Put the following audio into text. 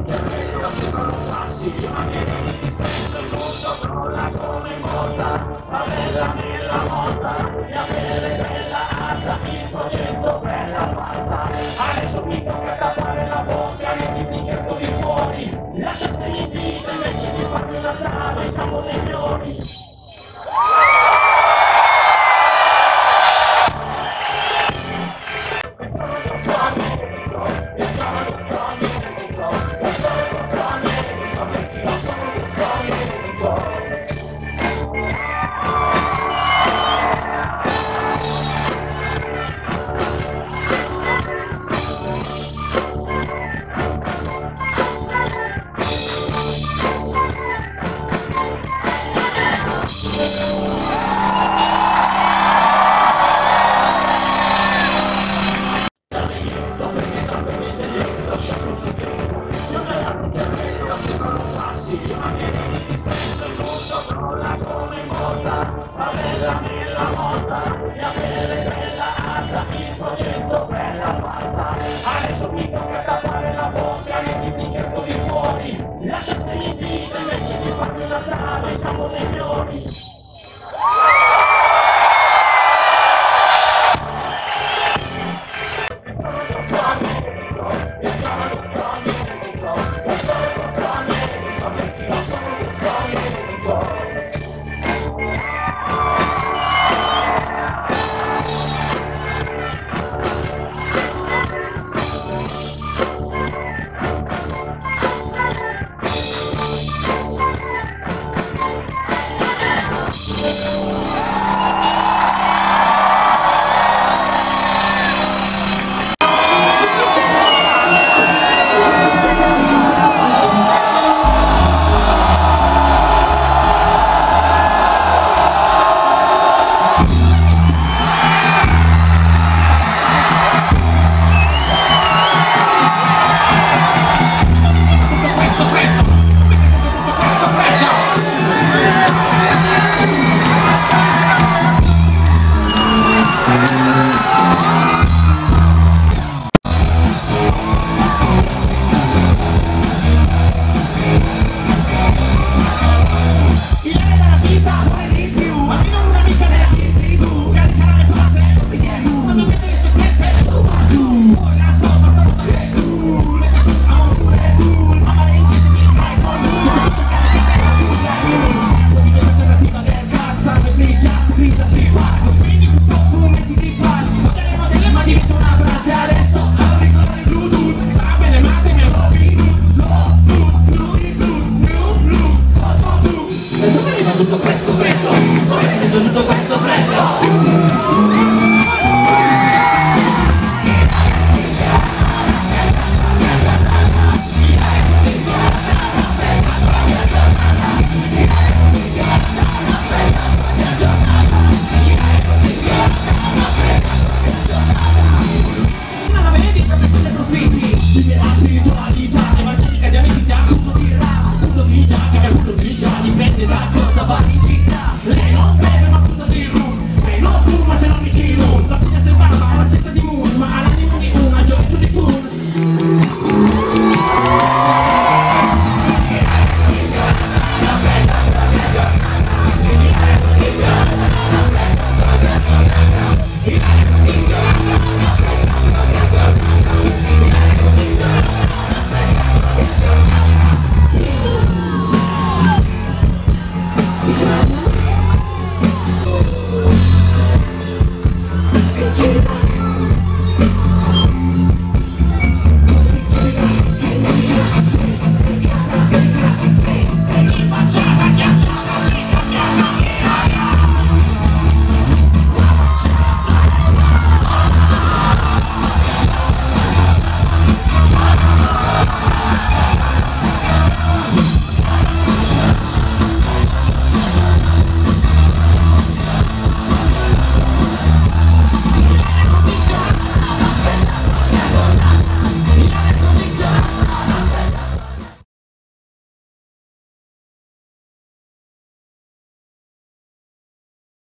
cervello se non lo sassi, ma che devi spendere il mondo crolla come cosa, fa bella nella mossa, mia pelle bella asa, il processo per la pazza. Adesso mi tocca tappare la bocca e ti si chiamo di fuori, lasciatemi in vita invece di farmi una strada in campo dei fiori. Va bella nella mossa, mia pelle bella asa, il processo per la pazza. Adesso mi tocca tappare la bocca e ti si chiamo di fuori, lasciatemi in vita invece di farmi una strada in campo dei fiori. Tutto questo freddo, dove sento tutto questo freddo? Ma la vedi sempre con le profitti, vive la spiritualità evangelica di amici di appunto di rap, punto di già, che punto di già, dipende da cosa va in città. Lei non beve ma puzza di rum, lei non fuma se non dici lui, sapete se va ma la setta di moon, ma l'animo di una gioco di pool. Sincerità.